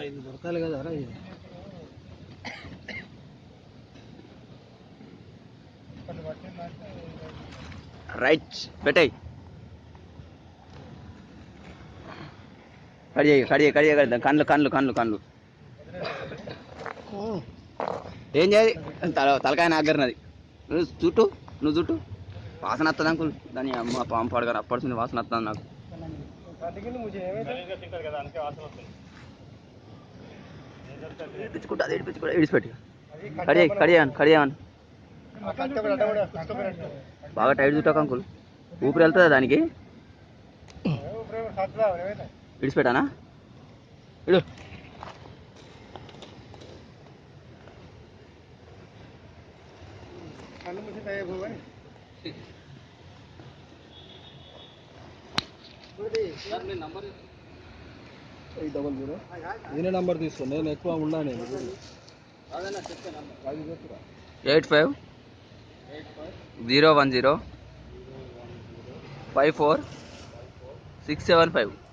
ఇది దొరకాలి కదా రా ఇది. రైట్ పెట్టాయి కడిగే కళ్ళు కళ్ళు కళ్ళు కళ్ళు ఏం చేయాలి తలకాయ నాగరినది నువ్వు చుట్టూ వాసన వస్తుంది అంకుల్ దాని అమ్మ పాము పడగారు అప్పడుతుంది వాసన వస్తుంది నాకు ఏడిపించుకుంటా ఏడిచిపెట్టి కడియాను బాగా టైట్ చుట్టాక అంకుల్ ఊపిరి వెళ్తుందా దానికి విడిచిపెట్టానా ఇడు నేనే నంబర్ తీసుకోండి నేను ఎక్కువ ఉండాలి 85 010 54 675